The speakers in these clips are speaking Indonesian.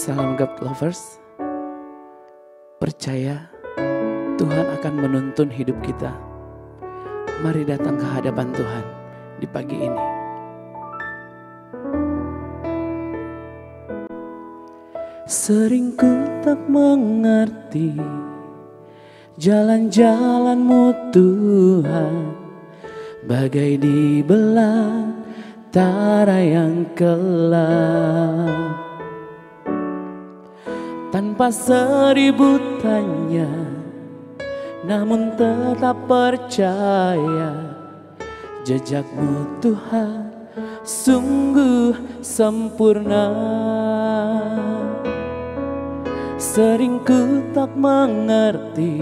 Salam God Lovers. Percaya Tuhan akan menuntun hidup kita. Mari datang ke hadapan Tuhan di pagi ini. Sering ku tak mengerti jalan-jalan-Mu Tuhan, bagai di belantara yang gelap. Tanpa seribu tanya, namun tetap percaya, jejak-Mu Tuhan sungguh sempurna. Sering ku tak mengerti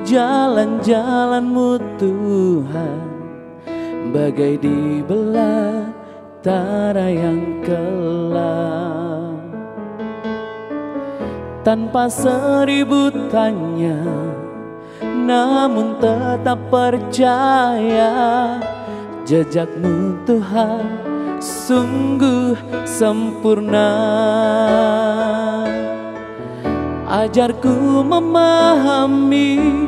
jalan-jalan-Mu Tuhan, bagai di belantara yang gelap. Tanpa seribu tanya, namun tetap percaya, jejak-Mu Tuhan sungguh sempurna. Ajarku memahami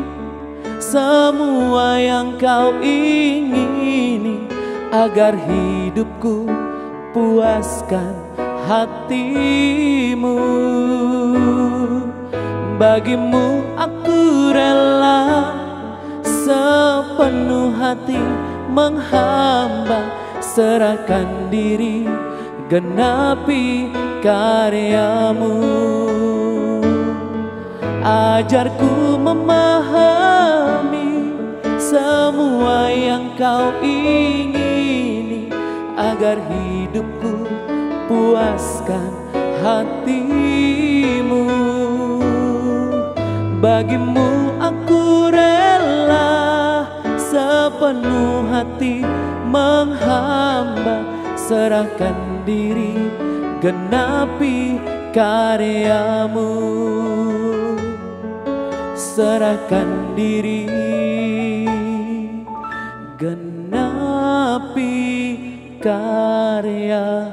semua yang Kau ingini, agar hidupku puaskan hati-Mu. Bagimu aku rela sepenuh hati menghamba, serahkan diri genapi karya-Mu. Ajarku memahami semua yang Kau ingini, agar hidupku puaskan hati-Mu. Bagimu aku rela sepenuh hati menghamba, serahkan diri genapi karya-Mu. Serahkan diri genapi karya-Mu.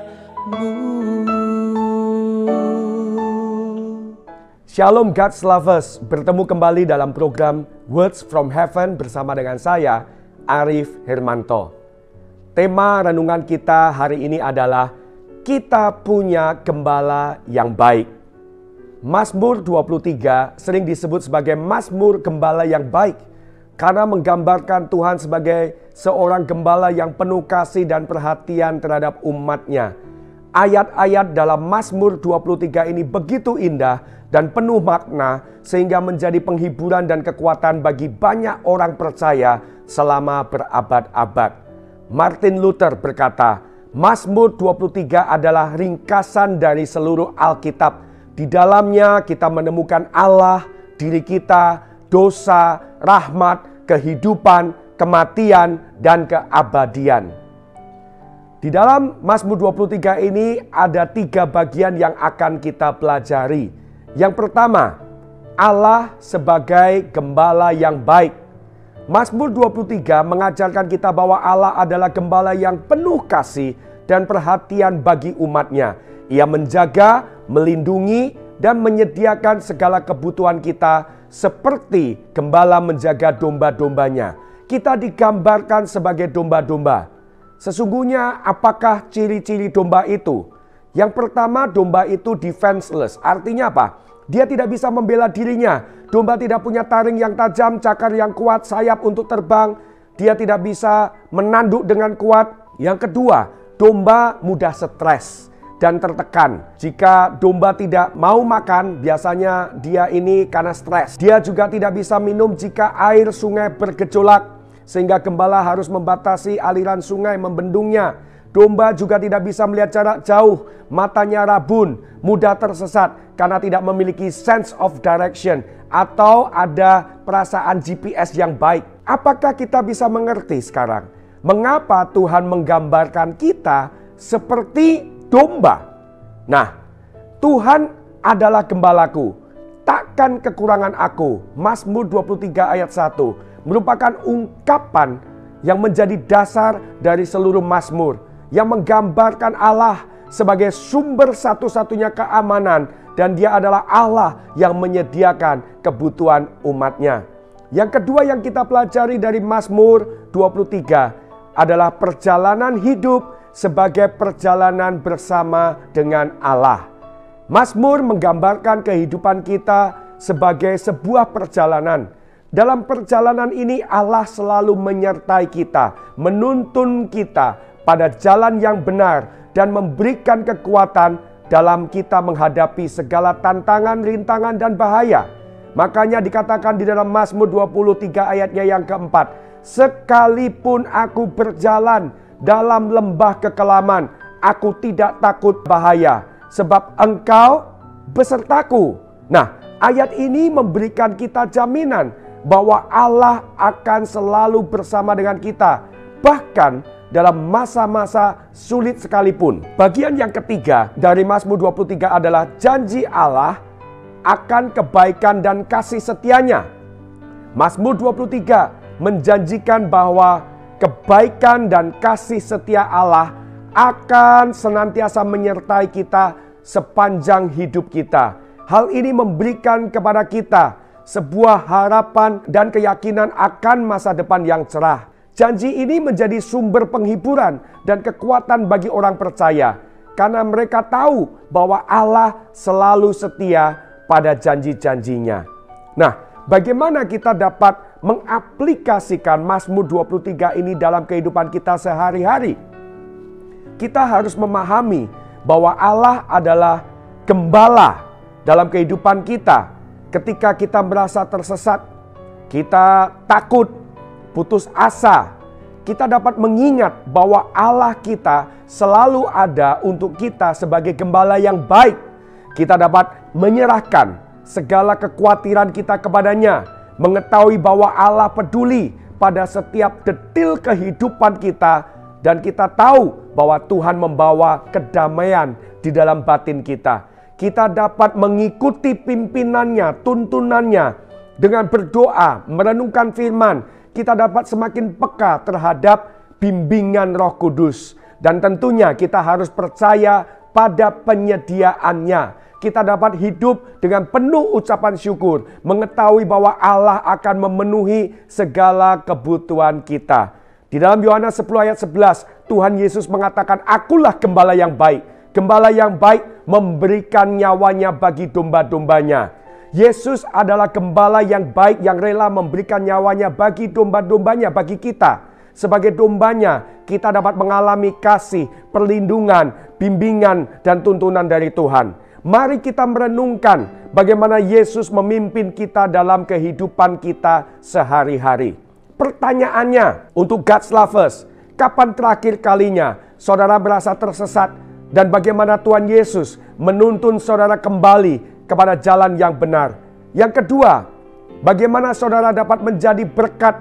Shalom God's Lovers, bertemu kembali dalam program Words from Heaven bersama dengan saya, Arif Hermanto. Tema renungan kita hari ini adalah kita punya gembala yang baik. Mazmur 23 sering disebut sebagai Mazmur Gembala yang baik. karena menggambarkan Tuhan sebagai seorang gembala yang penuh kasih dan perhatian terhadap umatnya. Ayat-ayat dalam Mazmur 23 ini begitu indah dan penuh makna sehingga menjadi penghiburan dan kekuatan bagi banyak orang percaya selama berabad-abad. Martin Luther berkata, Mazmur 23 adalah ringkasan dari seluruh Alkitab. Di dalamnya kita menemukan Allah, diri kita, dosa, rahmat, kehidupan, kematian, dan keabadian. Di dalam Mazmur 23 ini ada 3 bagian yang akan kita pelajari. Yang pertama, Allah sebagai gembala yang baik. Mazmur 23 mengajarkan kita bahwa Allah adalah gembala yang penuh kasih dan perhatian bagi umatnya. Ia menjaga, melindungi, dan menyediakan segala kebutuhan kita seperti gembala menjaga domba-dombanya. Kita digambarkan sebagai domba-domba. Sesungguhnya apakah ciri-ciri domba itu? Yang pertama, domba itu defenseless. Artinya apa? Dia tidak bisa membela dirinya. Domba tidak punya taring yang tajam, cakar yang kuat, sayap untuk terbang. Dia tidak bisa menanduk dengan kuat. Yang kedua, domba mudah stres dan tertekan. Jika domba tidak mau makan, biasanya dia ini karena stres. Dia juga tidak bisa minum jika air sungai bergejolak, sehingga gembala harus membatasi aliran sungai, membendungnya. Domba juga tidak bisa melihat jarak jauh, matanya rabun, mudah tersesat karena tidak memiliki sense of direction atau ada perasaan GPS yang baik. Apakah kita bisa mengerti sekarang mengapa Tuhan menggambarkan kita seperti domba? Nah, Tuhan adalah gembalaku, takkan kekurangan aku. Mazmur 23 ayat 1 merupakan ungkapan yang menjadi dasar dari seluruh Mazmur, yang menggambarkan Allah sebagai sumber satu-satunya keamanan, dan Dia adalah Allah yang menyediakan kebutuhan umatnya. Yang kedua yang kita pelajari dari Mazmur 23 adalah perjalanan hidup sebagai perjalanan bersama dengan Allah. Mazmur menggambarkan kehidupan kita sebagai sebuah perjalanan. Dalam perjalanan ini Allah selalu menyertai kita, menuntun kita pada jalan yang benar dan memberikan kekuatan dalam kita menghadapi segala tantangan, rintangan, dan bahaya. Makanya dikatakan di dalam Mazmur 23 ayatnya yang keempat, sekalipun aku berjalan dalam lembah kekelaman, aku tidak takut bahaya, sebab Engkau besertaku. Nah, ayat ini memberikan kita jaminan bahwa Allah akan selalu bersama dengan kita, bahkan dalam masa-masa sulit sekalipun. Bagian yang ketiga dari Mazmur 23 adalah janji Allah akan kebaikan dan kasih setianya. Mazmur 23 menjanjikan bahwa kebaikan dan kasih setia Allah akan senantiasa menyertai kita sepanjang hidup kita. Hal ini memberikan kepada kita sebuah harapan dan keyakinan akan masa depan yang cerah. Janji ini menjadi sumber penghiburan dan kekuatan bagi orang percaya, karena mereka tahu bahwa Allah selalu setia pada janji-janjinya. Nah, bagaimana kita dapat mengaplikasikan Mazmur 23 ini dalam kehidupan kita sehari-hari? Kita harus memahami bahwa Allah adalah gembala dalam kehidupan kita. Ketika kita merasa tersesat, kita takut, putus asa, kita dapat mengingat bahwa Allah kita selalu ada untuk kita sebagai gembala yang baik. Kita dapat menyerahkan segala kekhawatiran kita kepadanya, mengetahui bahwa Allah peduli pada setiap detil kehidupan kita, dan kita tahu bahwa Tuhan membawa kedamaian di dalam batin kita. Kita dapat mengikuti pimpinannya, tuntunannya dengan berdoa, merenungkan firman. Kita dapat semakin peka terhadap bimbingan Roh Kudus, dan tentunya kita harus percaya pada penyediaannya. Kita dapat hidup dengan penuh ucapan syukur, mengetahui bahwa Allah akan memenuhi segala kebutuhan kita. Di dalam Yohanes 10 ayat 11, Tuhan Yesus mengatakan, akulah gembala yang baik. Gembala yang baik memberikan nyawanya bagi domba-dombanya. Yesus adalah gembala yang baik yang rela memberikan nyawanya bagi domba-dombanya, bagi kita. Sebagai dombanya, kita dapat mengalami kasih, perlindungan, bimbingan, dan tuntunan dari Tuhan. Mari kita merenungkan bagaimana Yesus memimpin kita dalam kehidupan kita sehari-hari. Pertanyaannya untuk God's lovers, kapan terakhir kalinya saudara merasa tersesat dan bagaimana Tuhan Yesus menuntun saudara kembali kepada jalan yang benar? Yang kedua, bagaimana saudara dapat menjadi berkat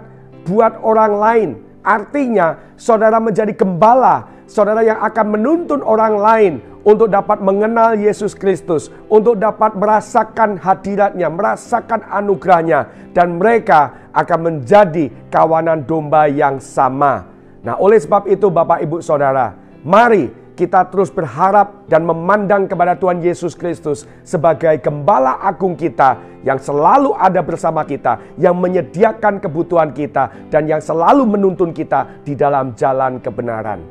buat orang lain? Artinya, saudara menjadi gembala, saudara yang akan menuntun orang lain untuk dapat mengenal Yesus Kristus, untuk dapat merasakan hadiratnya, merasakan anugerahnya, dan mereka akan menjadi kawanan domba yang sama. Nah, oleh sebab itu Bapak Ibu Saudara, mari kita terus berharap dan memandang kepada Tuhan Yesus Kristus sebagai gembala agung kita yang selalu ada bersama kita, yang menyediakan kebutuhan kita, dan yang selalu menuntun kita di dalam jalan kebenaran.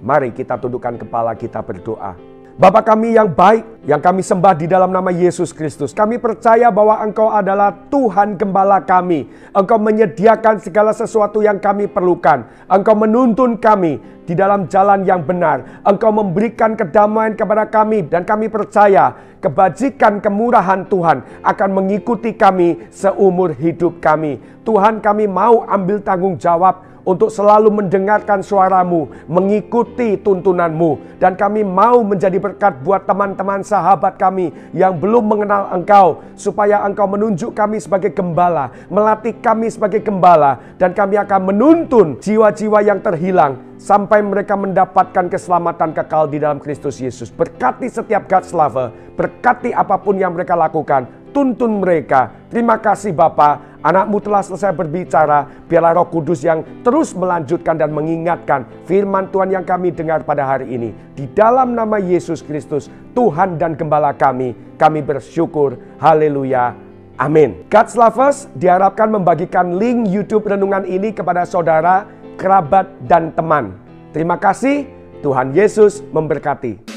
Mari kita tundukkan kepala kita berdoa. Bapa kami yang baik, yang kami sembah di dalam nama Yesus Kristus. Kami percaya bahwa Engkau adalah Tuhan gembala kami. Engkau menyediakan segala sesuatu yang kami perlukan. Engkau menuntun kami di dalam jalan yang benar. Engkau memberikan kedamaian kepada kami. Dan kami percaya kebajikan kemurahan Tuhan akan mengikuti kami seumur hidup kami. Tuhan, kami mau ambil tanggung jawab untuk selalu mendengarkan suara-Mu, mengikuti tuntunan-Mu. Dan kami mau menjadi berkat buat teman-teman sahabat kami yang belum mengenal Engkau, supaya Engkau menunjuk kami sebagai gembala, melatih kami sebagai gembala, dan kami akan menuntun jiwa-jiwa yang terhilang sampai mereka mendapatkan keselamatan kekal di dalam Kristus Yesus. Berkati setiap God's lover, berkati apapun yang mereka lakukan, tuntun mereka. Terima kasih Bapa, Anak-Mu telah selesai berbicara. Biarlah Roh Kudus yang terus melanjutkan dan mengingatkan firman Tuhan yang kami dengar pada hari ini. Di dalam nama Yesus Kristus, Tuhan dan Gembala kami bersyukur. Haleluya. Amin. God's lovers diharapkan membagikan link YouTube renungan ini kepada saudara, kerabat, dan teman. Terima kasih. Tuhan Yesus memberkati.